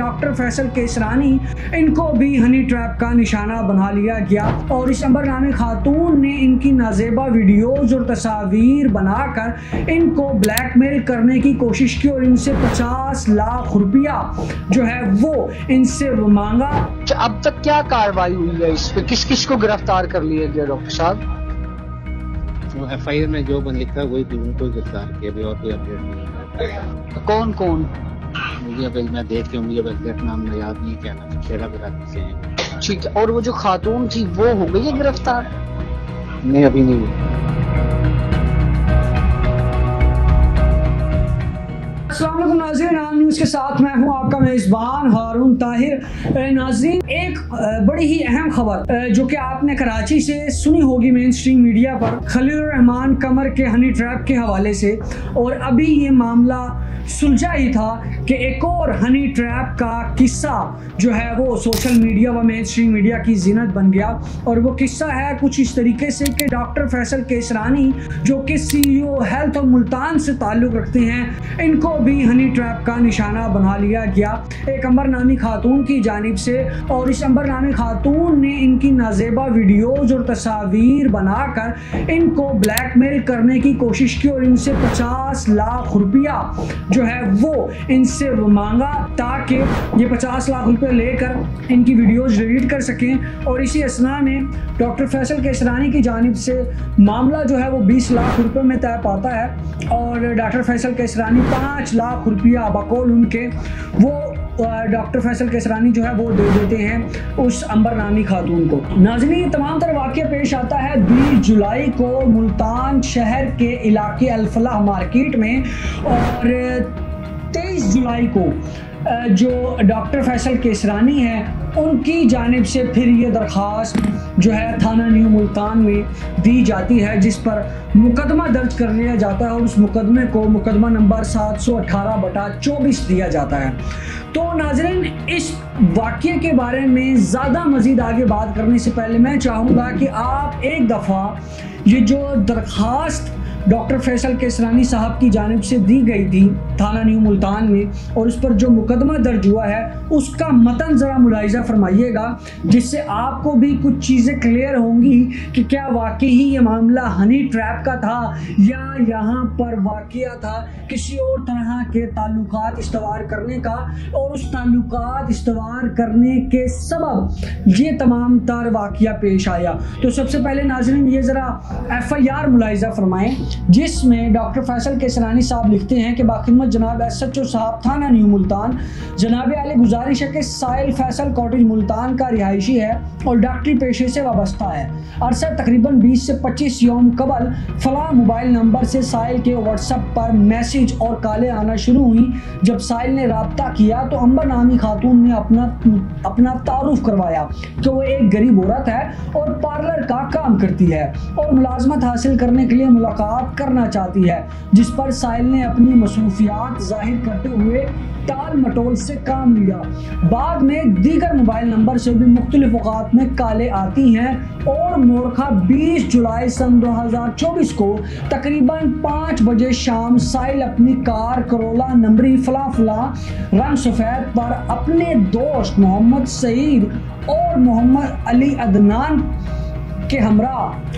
Doctor Faisal Kesrani, इनको भी honey trap का निशाना बना लिया गया और इस अंबर नामी खातून ने इनकी नाजेबा वीडियोज और तस्वीर बनाकर इनको ब्लैकमेल करने की कोशिश की और इनसे 50 लाख रुपया जो है वो इनसे मांगा। अब तक क्या कार्रवाई हुई है इस पे, किस किस को गिरफ्तार कर लिया गया डॉक्टर साहब? तो एफआईआर में जो बंद लिखा है वही तीनों को गिरफ्तार किया, अभी और कोई अपडेट नहीं है। कौन कौन? मुझे अभी मैं देख के मुझे एग्जैक्ट नाम याद नहीं, क्या नाम, शेरा बराती से है। ठीक है, और वो जो खातून थी वो हो गई है गिरफ्तार? नहीं, अभी नहीं हुई। अस्सलामुअलैकुम नाज़रीन, आम न्यूज़ के साथ मैं हूं आपका मेज़बान हारून ताहिर। नाज़रीन, एक बड़ी ही अहम खबर जो कि आपने कराची से सुनी होगी मेन स्ट्रीम मीडिया पर, खलील रहमान कमर के हनी ट्रैप के हवाले से, और अभी ये मामला सुलझा ही था कि एक और हनी ट्रैप का किस्सा जो है वो सोशल मीडिया व मेन स्ट्रीम मीडिया की जीनत बन गया। और वो किस्सा है कुछ इस तरीके से कि डॉक्टर फैसल केसरानी जो कि CEO हेल्थ और मुल्तान से ताल्लुक़ रखते हैं, इनको भी हनी ट्रैप का निशाना बना लिया गया एक अंबर नामी खातून की जानिब से। और इस अंबर नामी खातून ने इनकी नाजेबा वीडियोज़ और तस्वीर बनाकर इनको ब्लैकमेल करने की कोशिश की और इनसे 50 लाख रुपया जो है वो इनसे मांगा ताकि ये 50 लाख रुपए लेकर इनकी वीडियोस डिलीट कर सकें। और इसी असना में डॉक्टर फैसल केसरानी की जानिब से मामला जो है वो 20 लाख रुपए में तय पाता है और डॉक्टर फैसल केसरानी 5 लाख रुपया बकौल उनके वो डॉक्टर फैसल केसरानी जो है वो दे देते हैं उस अंबर नामी खातून को। नाज़रीन, ये तमाम तरह वाक़या पेश आता है 20 जुलाई को मुल्तान शहर के इलाके अल-फलाह मार्केट में, और 23 जुलाई को जो डॉक्टर फैसल केसरानी है उनकी जानिब से फिर ये दरख्वास्त जो है थाना न्यू मुल्तान में दी जाती है, जिस पर मुकदमा दर्ज कर लिया जाता है और उस मुकदमे को मुकदमा नंबर 718/24 दिया जाता है। तो नाज़रीन, इस वाक़ये के बारे में ज़्यादा मज़ीद आगे बात करने से पहले मैं चाहूँगा कि आप एक दफ़ा ये जो दरख्वास्त डॉक्टर फैसल केसरानी साहब की जानिब से दी गई थी थाना न्यू मुल्तान में और उस पर जो मुकदमा दर्ज हुआ है उसका मतन ज़रा मुलाहिज़ा फरमाइएगा, जिससे आपको भी कुछ चीज़ें क्लियर होंगी कि क्या वाकई ही ये मामला हनी ट्रैप का था या यहाँ पर वाक़या था किसी और तरह के ताल्लुकात इस्तवार करने का, और उस ताल्लुकात इस्तवार करने के सबब ये तमाम तार वाक़या पेश आया। तो सबसे पहले नाज़रीन ये ज़रा FIR मुलाहिज़ा फरमाएँ, जिसमें डॉक्टर फैसल केसरानी साहब लिखते हैं कि बाखिदमत जनाब SHO साहब थाना न्यू मुल्तान, जनाब आले गुजारिश है कि साहिल फैसल कॉटेज मुल्तान का रिहायशी है और डॉक्टरी पेशे से वाबस्ता है। अरसा तकरीबन 20 से 25 यौम कबल फला मोबाइल नंबर से साहिल के व्हाट्सएप पर मैसेज और कॉलें आना शुरू हुई। जब साहिल ने रब्ता किया तो अंबर नामी खातून ने अपना तारुफ करवाया कि वो एक गरीब औरत है और पार्लर का काम करती है और मुलाजमत हासिल करने के लिए मुलाकात करना चाहती है, जिस पर साहिल ने अपनी मसरूफियात जाहिर करते हुए टाल मटोल से काम लिया। बाद में दीगर मोबाइल नंबर से भी मुख्तलिफ औकात में काले आती हैं और मोरखा 20 जुलाई सन 2024 को तकरीबन 5 बजे शाम साहिल अपनी कार करोला नंबरी फला रंग सफ़ेद पर अपने दोस्त मोहम्मद सईद और मोहम्मद अली अदनान के हमरा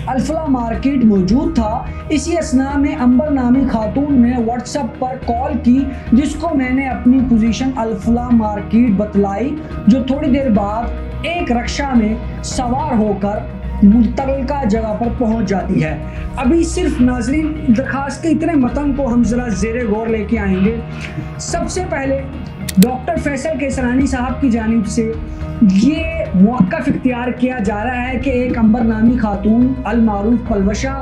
अल्फला मार्केट मौजूद था। इसी असना में अंबर नामी खातून ने व्हाट्सएप पर कॉल की, जिसको मैंने अपनी पोजीशन अल्फला मार्केट बतलाई, जो थोड़ी देर बाद एक रिक्शा में सवार होकर मुतलका जगह पर पहुंच जाती है। अभी सिर्फ नाज़रीन दरखास्त के इतने मतन को हम जरा ज़ेरे गौर लेके आएंगे। सबसे पहले डॉक्टर फैसल केसरानी साहब की जानिब से ये मौक़िफ़ इख्तियार किया जा रहा है कि एक अंबर नामी खातून अल मारूफ पलवशा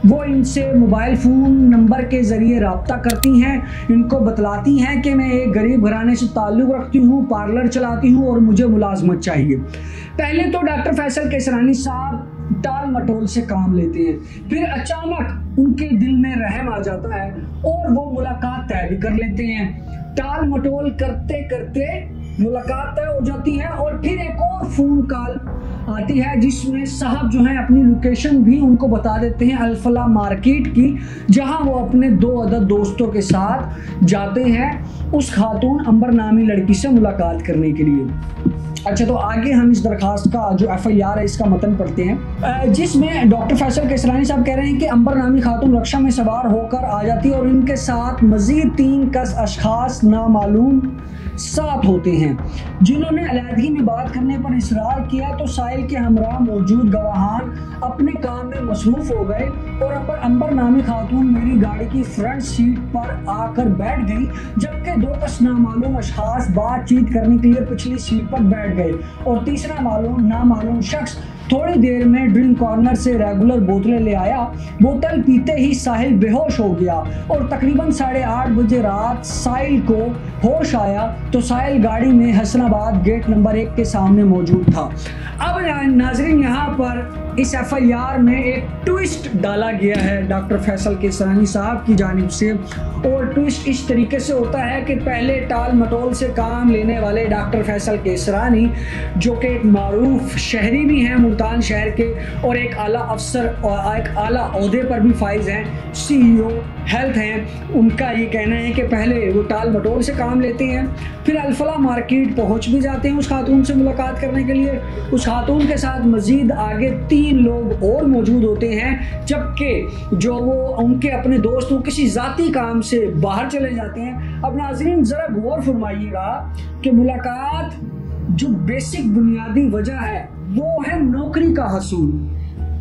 वो इनसे मोबाइल फ़ोन नंबर के ज़रिए रब्ता करती हैं, इनको बतलाती हैं कि मैं एक गरीब घराने से ताल्लुक़ रखती हूँ, पार्लर चलाती हूँ और मुझे मुलाजमत चाहिए। पहले तो डॉक्टर फैसल केसरानी साहब टाल मटोल से काम लेते हैं, फिर अचानक उनके दिल में रहम आ जाता है और वो मुलाकात तय भी कर लेते हैं। टाल मटोल करते करते मुलाकात तय हो जाती है और फिर एक और फ़ोन कॉल आती है, जिसमें साहब जो है अपनी लोकेशन भी उनको बता देते हैं अल-फलाह मार्केट की, जहां वो अपने 2 अदद दोस्तों के साथ जाते हैं उस खातून अंबर नामी लड़की से मुलाकात करने के लिए। अच्छा, तो आगे हम इस दरखास्त का जो FIR है इसका मतन पढ़ते हैं, जिसमें डॉक्टर फैसल केसरानी साहब कह रहे हैं कि अंबर नामी खातून रक्षा में सवार होकर आ जाती है और इनके साथ मजीद 3 कस अशखास नामालूम साथ होते हैं, जिन्होंने अलहदगी में बात करने पर इसरार किया तो साहिल के हमरा मौजूद गवाहान अपने काम में मसरूफ हो गए और अंबर नामी खातून मेरी गाड़ी की फ्रंट सीट पर आकर बैठ गई, जबकि 2 कस नामालूम अशखास बातचीत करने के लिए पिछली सीट पर बैठ गए और तीसरा नामालूम शख्स थोड़ी देर में ड्रिंक कॉर्नर से रेगुलर बोतलें ले आया। बोतल पीते ही साहिल बेहोश हो गया और तकरीबन 8:30 बजे रात साहिल को होश आया तो साहिल गाड़ी में हसनाबाद गेट नंबर 1 के सामने मौजूद था। अब नाजरीन, यहाँ पर इस FIR में एक ट्विस्ट डाला गया है डॉक्टर फैसल केसरानी साहब की जानिब से, और ट्विस्ट इस तरीके से होता है कि पहले टाल मटोल से काम लेने वाले डॉक्टर फैसल केसरानी, जो कि एक मारूफ शहरी भी हैं मुल्तान शहर के और एक आला अफसर और एक आला ओहदे पर भी फाइज हैं, CEO हेल्थ हैं, उनका ये कहना है कि पहले वो टाल मटोल से काम लेते हैं, फिर अल-फलाह मार्केट पहुंच भी जाते हैं उस खातून से मुलाकात करने के लिए। उस खातून के साथ मजीद आगे 3 लोग और मौजूद होते हैं, जबकि जो वो उनके अपने दोस्त वो किसी ज़ाती काम से बाहर चले जाते हैं। अब नाज़रीन ज़रा गौर फरमाइएगा कि मुलाकात जो बेसिक बुनियादी वजह है वो है नौकरी का हसूल,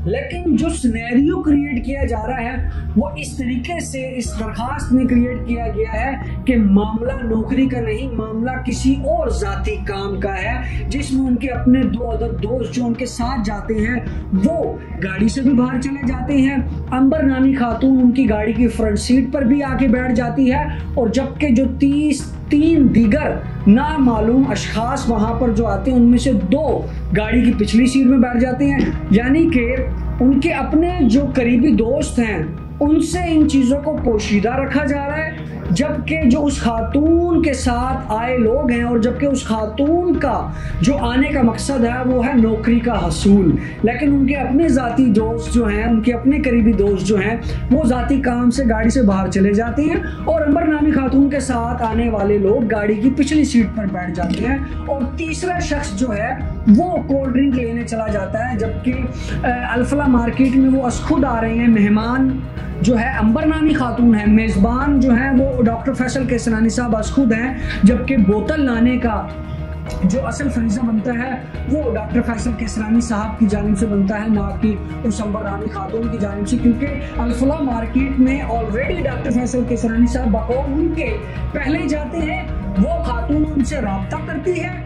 लेकिन जो सिनेरियो क्रिएट किया जा रहा है वो इस तरीके से इस दरखास्त में क्रिएट किया गया है कि मामला नौकरी का नहीं, मामला किसी और जाती काम का है, जिसमें उनके अपने 2 अदद दोस्त जो उनके साथ जाते हैं वो गाड़ी से भी बाहर चले जाते हैं। अंबर नामी खातून उनकी गाड़ी की फ्रंट सीट पर भी आके बैठ जाती है और जबकि जो 3 दीगर नामालूम अशखास वहां पर जो आते हैं उनमें से 2 गाड़ी की पिछली सीट में बैठ जाते हैं, यानी कि उनके अपने जो करीबी दोस्त हैं उनसे इन चीज़ों को पोशीदा रखा जा रहा है, जबकि जो उस खातून के साथ आए लोग हैं और जबकि उस खातून का जो आने का मकसद है वो है नौकरी का हसूल, लेकिन उनके अपने ज़ाती दोस्त जो हैं, उनके अपने करीबी दोस्त जो हैं वो ज़ाती काम से गाड़ी से बाहर चले जाते हैं और अंबर नामी खातून के साथ आने वाले लोग गाड़ी की पिछली सीट पर बैठ जाते हैं और तीसरा शख्स जो है वो कोल्ड ड्रिंक लेने चला जाता है, जबकि अल-फलाह मार्केट में वो खुद आ रहे हैं। मेहमान जो है अंबर नामी खातून है, मेज़बान जो है वो डॉक्टर फैसल केसरानी साहब खुद हैं, जबकि बोतल लाने का जो असल फरीज़ा बनता है वो डॉक्टर फैसल केसरानी साहब की जानिब से बनता है, ना कि उस अंबर नामी खातून की जानिब से, क्योंकि अल-फलाह मार्केट में ऑलरेडी डॉक्टर फैसल केसरानी साहब बकौल उनके पहले जाते हैं, वो खातून उनसे रब्ता करती है,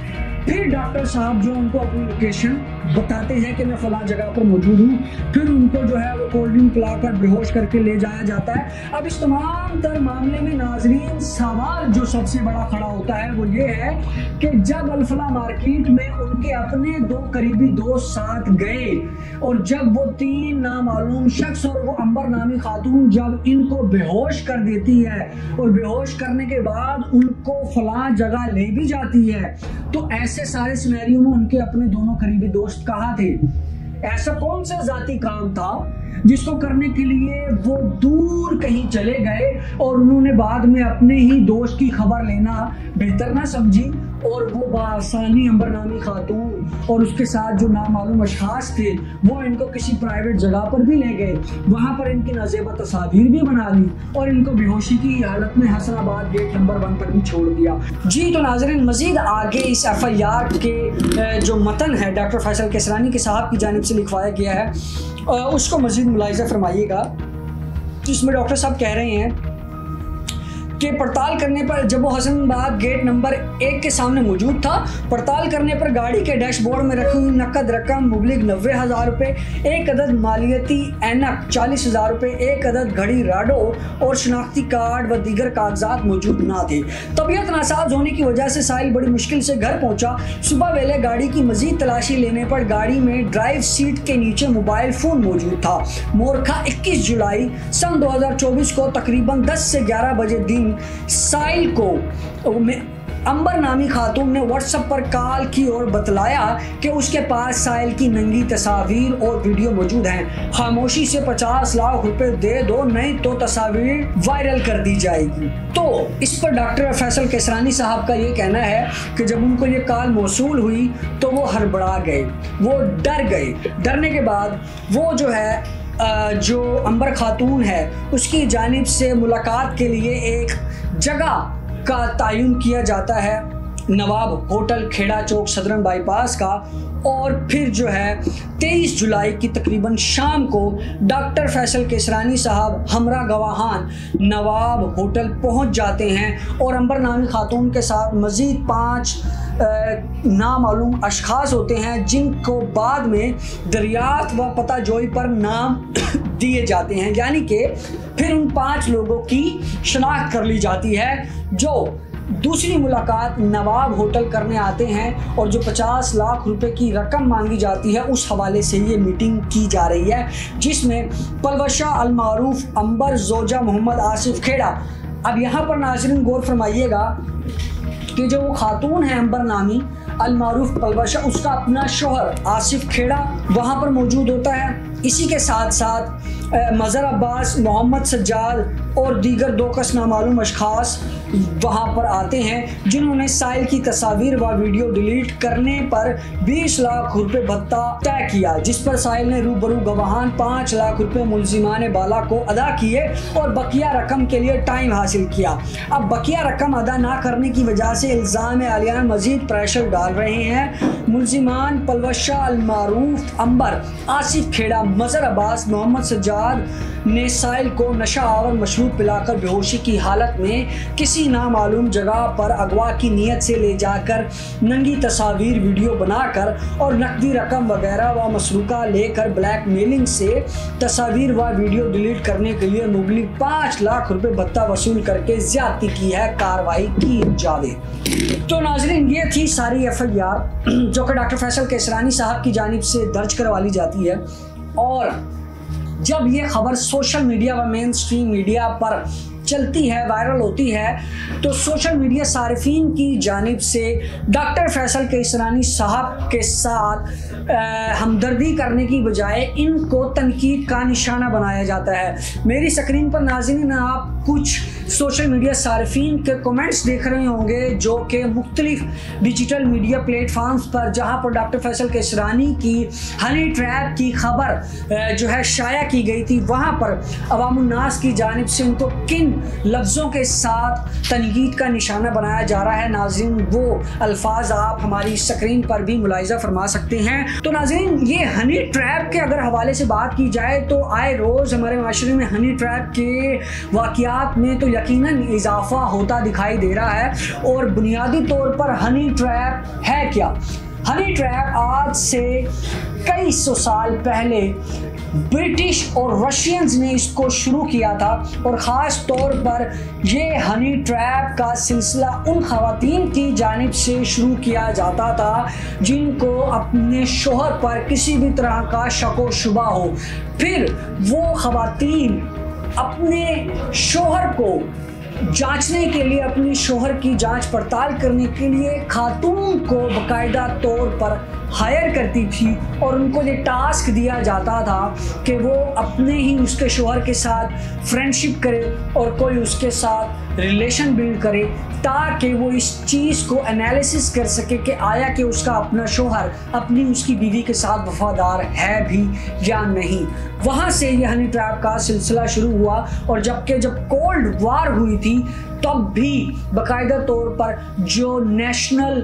फिर डॉक्टर साहब जो उनको अपनी लोकेशन बताते हैं कि मैं फलां जगह पर मौजूद हूँ, फिर उनको जो है वो कोल्ड ड्रिंक पिलाकर बेहोश करके ले जाया जाता है। अब इस तमाम तर मामले में नाजरीन सवाल जो सबसे बड़ा खड़ा होता है वो ये है कि जब अल-फलाह मार्केट में उनके अपने 2 करीबी दोस्त साथ गए और जब वो 3 नामालूम शख्स और वो अंबर नामी खातून जब इनको बेहोश कर देती है और बेहोश करने के बाद उनको फलां जगह ले भी जाती है, तो ऐसे सारे सिनेरियो में उनके अपने दोनों करीबी दोस्त कहाँ थे? ऐसा कौन सा जाती काम था जिसको करने के लिए वो दूर कहीं चले गए और उन्होंने बाद में अपने ही दोस्त की खबर लेना बेहतर ना समझी और वो बासानी अंबर नामी खातून और उसके साथ जो नामालूम अशखास थे वो इनको किसी प्राइवेट जगह पर भी ले गए, वहां पर इनकी नाज़ेबा तस्वीर भी बना ली और इनको बेहोशी की हालत में हसनाबाद गेट नंबर 1 पर भी छोड़ दिया। जी तो नाज़रीन, मजीद आगे इस FIR के जो मतन है डॉक्टर फैसल केसरानी के साहब की जानिब से लिखवाया गया है उसको मजीद मुलाहिज़ा फरमाइएगा, जिसमें डॉक्टर साहब कह रहे हैं कि पड़ताल करने पर जब वो हसनाबाद गेट नंबर 1 के सामने मौजूद था, पड़ताल करने पर गाड़ी के डैशबोर्ड में रखी हुई नकद रकम मुबलिग 90,000 रुपये, 1 अदद मालियती ऐनक 40,000 रुपये, 1 अदद घड़ी राडो और शनाख्ती कार्ड व दीगर कागजात मौजूद ना थे। तबीयत नासाज होने की वजह से साहिल बड़ी मुश्किल से घर पहुंचा। सुबह वेले गाड़ी की मजीद तलाशी लेने पर गाड़ी में ड्राइव सीट के नीचे मोबाइल फ़ोन मौजूद था। मोरखा 21 जुलाई सन 2024 को तकरीबन 10 से 11 बजे दिन साहिल को अंबर नामी खातून ने व्हाट्सएप पर कॉल की और बतलाया कि उसके पास साहिल की नंगी तस्वीर और वीडियो मौजूद हैं। खामोशी से 50 लाख रुपए दे दो, नहीं तो तस्वीर वायरल कर दी जाएगी। तो इस पर डॉक्टर फैसल केसरानी साहब का ये कहना है कि जब उनको ये कॉल मौसूल हुई तो वो हड़बड़ा गए, वो डर गए। डरने के बाद वो जो है जो अंबर खातून है उसकी जानिब से मुलाकात के लिए एक जगह का तयन किया जाता है, नवाब होटल खेड़ा चौक सदरन बाईपास का। और फिर जो है 23 जुलाई की तकरीबन शाम को डॉक्टर फैसल केसरानी साहब हमरा गवाहान नवाब होटल पहुंच जाते हैं और अंबर नामी खातून के साथ मज़ीद 5 नामालूम अशखास होते हैं जिनको बाद में दरियाफ्त व पता जोई पर नाम दिए जाते हैं। यानी कि फिर उन 5 लोगों की शनाख्त कर ली जाती है जो दूसरी मुलाकात नवाब होटल करने आते हैं और जो 50 लाख रुपए की रकम मांगी जाती है उस हवाले से ये मीटिंग की जा रही है, जिसमें पलवशा अलमारूफ अंबर जोजा मोहम्मद आसिफ खेड़ा। अब यहाँ पर नाज़रीन गौर फरमाइएगा कि जो वो खातून है अंबर नामी अलमारूफ पलवशा, उसका अपना शोहर आसिफ खेड़ा वहाँ पर मौजूद होता है। इसी के साथ साथ मज़हर अब्बास, मोहम्मद सज्जाद और दीगर 2 कस नामालूम अशखास वहाँ पर आते हैं जिन्होंने साहिल की तस्वीर व वीडियो डिलीट करने पर 20 लाख रुपए भत्ता तय किया, जिस पर साहिल ने रूबरू गवाहान 5 लाख रुपए मुलजिमान बाला को अदा किए और बकिया रकम के लिए टाइम हासिल किया। अब बकिया रकम अदा ना करने की वजह से इल्ज़ाम आलियान मजीद प्रेशर डाल रहे हैं। मुलजिमान पलवशा अलमारूफ अंबर, आसिफ खेड़ा, मज़हर अब्बास, मोहम्मद सज्जाद ने साहिल को नशा और मशरूब पिलाकर बेहोशी की हालत में किसी नामालूम जगह पर अगवा की नीयत से ले जाकर नंगी तस्वीर वीडियो बनाकर और नकदी रकम वगैरह व मसरूका लेकर ब्लैकमेलिंग से तस्वीर व वीडियो डिलीट करने के लिए मुबलिग 5 लाख रुपए भत्ता वसूल करके ज्यादती की है, कार्रवाई की जावे। तो नाज़रीन ये थी सारी FIR जो कि डॉक्टर फैसल केसरानी साहब की जानिब से दर्ज करवा ली जाती है। और जब ये खबर सोशल मीडिया व मेन स्ट्रीम मीडिया पर चलती है, वायरल होती है, तो सोशल मीडिया सारिफीन की जानिब से डॉक्टर फैसल केसरानी साहब के साथ हमदर्दी करने की बजाय इनको तनकीद का निशाना बनाया जाता है। मेरी स्क्रीन पर नाज़रीन आप कुछ सोशल मीडिया सारिफीन के कमेंट्स देख रहे होंगे जो कि मुख्तलिफ डिजिटल मीडिया प्लेटफॉर्म्स पर, जहां पर डॉक्टर फैसल केसरानी की हनी ट्रैप की खबर जो है शाया की गई थी, वहां पर अवामुन्नास की जानिब से उनको किन लफ्ज़ों के साथ तनकीद का निशाना बनाया जा रहा है, नाज़रीन वो अल्फाज आप हमारी स्क्रीन पर भी मुलाहिज़ा फरमा सकते हैं। तो नाज़रीन ये हनी ट्रैप के अगर हवाले से बात की जाए तो आए रोज़ हमारे माशरे में हनी ट्रैप के वाक़यात में तो यकीनन इजाफा होता दिखाई दे रहा है। और बुनियादी तौर पर हनी ट्रैप है क्या? हनी ट्रैप आज से कई सौ साल पहले ब्रिटिश और रशियंस ने इसको शुरू किया था और ख़ास तौर पर ये हनी ट्रैप का सिलसिला उन ख़वातीन की जानिब से शुरू किया जाता था जिनको अपने शोहर पर किसी भी तरह का शक व शुबा हो। फिर वो ख़वातीन अपने शोहर को जांचने के लिए, अपनी शोहर की जांच पड़ताल करने के लिए खातून को बाकायदा तौर पर हायर करती थी और उनको ये टास्क दिया जाता था कि वो अपने ही उसके शोहर के साथ फ्रेंडशिप करे और कोई उसके साथ रिलेशन बिल्ड करे ताकि वो इस चीज़ को एनालिसिस कर सके कि आया कि उसका अपना शोहर अपनी उसकी बीवी के साथ वफादार है भी या नहीं। वहाँ से ये हनी ट्रैप का सिलसिला शुरू हुआ और जब कोल्ड वार हुई थी तब भी बाकायदा तौर पर जो नेशनल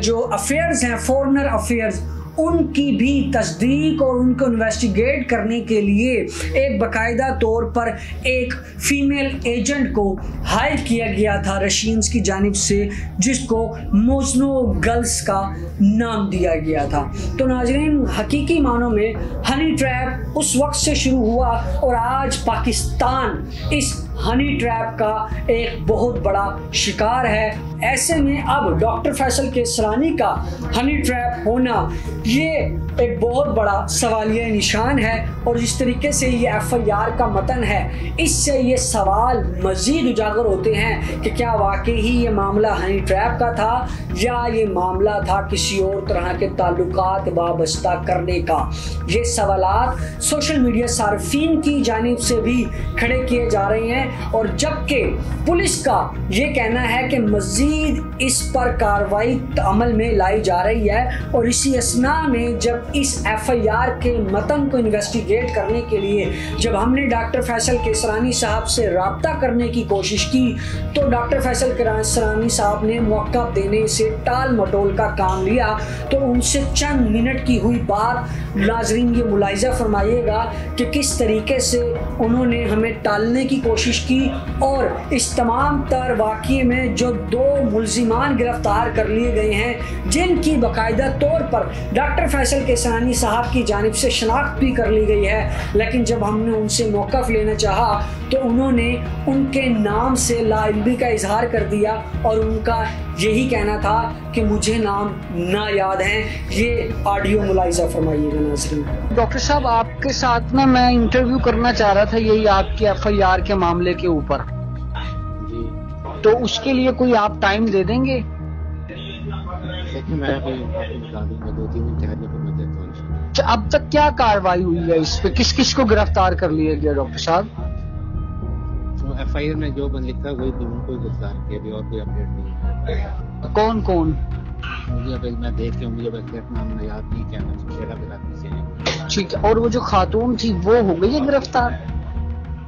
जो अफेयर्स हैं, फॉरेनर अफेयर्स, उनकी भी तस्दीक और उनको इन्वेस्टिगेट करने के लिए एक बाकायदा तौर पर एक फीमेल एजेंट को हायर किया गया था रशियंस की जानिब से, जिसको मोजनो गर्ल्स का नाम दिया गया था। तो नाज़रीन हकीकी मानों में हनी ट्रैप उस वक्त से शुरू हुआ और आज पाकिस्तान इस हनी ट्रैप का एक बहुत बड़ा शिकार है। ऐसे में अब डॉक्टर फैसल केसरानी का हनी ट्रैप होना ये एक बहुत बड़ा सवालिया निशान है और जिस तरीके से ये FIR का मतन है, इससे ये सवाल मज़ीद उजागर होते हैं कि क्या वाकई ही ये मामला हनी ट्रैप का था या ये मामला था किसी और तरह के ताल्लुकात वाबस्ता करने का। ये सवालात सोशल मीडिया सार्फिन की जानिब से भी खड़े किए जा रहे हैं और जबकि पुलिस का ये कहना है कि मज़ीद इस पर कार्रवाई अमल में लाई जा रही है। और इसी असना में जब इस FIR के मतन को इन्वेस्टिगेट करने के लिए जब हमने डॉक्टर फैसल केसरानी साहब से रब्ता करने की कोशिश की तो डॉक्टर फैसल केसरानी साहब ने मौका देने से टाल मटोल का काम लिया। तो उनसे चंद मिनट की हुई बात नाजरीन ये मुलाहिजा फरमाइएगा कि किस तरीके से उन्होंने हमें टालने की कोशिश की और इस तमाम तर वाक़ये में जो 2 मुल्जिमान गिरफ्तार कर लिए गए हैं जिनकी बाकायदा तौर पर डॉक्टर फैसल केसरानी साहब की जानिब से शनाख्त भी कर ली गई है, लेकिन जब हमने उनसे मौक़िफ़ लेना चाहा तो उन्होंने उनके नाम से लाइल्मी का इजहार कर दिया और उनका यही कहना था कि मुझे नाम ना याद है। ये ऑडियो मुलाहिजा फरमाइएगा नाज़रीन। डॉक्टर साहब, आपके साथ ना मैं इंटरव्यू करना चाह रहा था यही आपके FIR के मामले के ऊपर, तो उसके लिए कोई आप टाइम दे देंगे? मैं अभी बता दूंगा, 2-3 दिन ठहरने पर मैं देता हूं। अब तक क्या कार्रवाई हुई है इस पे, किस किस को गिरफ्तार कर लिया गया डॉक्टर साहब? तो FIR में जो बंद लिखा वही उनको गिरफ्तार किया, अभी और कोई अपडेट नहीं है। कौन कौन? मुझे अभी मैं देख के मुझे एग्जैक्ट नाम याद नहीं, कहना चाहिए। ठीक है, और वो जो खातून थी वो हो गई है गिरफ्तार?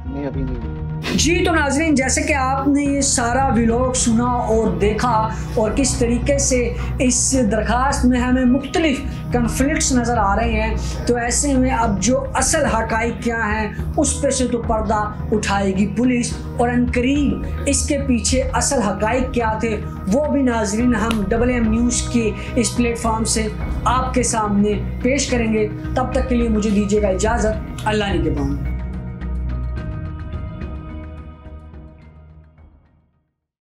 नहीं, अभी नहीं। जी तो नाजरीन, जैसे कि आपने ये सारा व्लॉग सुना और देखा और किस तरीके से इस दरखास्त में हमें मुख्तलिफ कन्फ्लिक्ट्स नज़र आ रहे हैं, तो ऐसे में अब जो असल हक़ाइक़ क्या हैं उस पे से तो पर्दा उठाएगी पुलिस और अनकरीब इसके पीछे असल हक़ाइक़ क्या थे वो भी नाजरीन हम WM न्यूज़ के इस प्लेटफॉर्म से आपके सामने पेश करेंगे। तब तक के लिए मुझे दीजिएगा इजाज़त। अल्लाह निगहबान।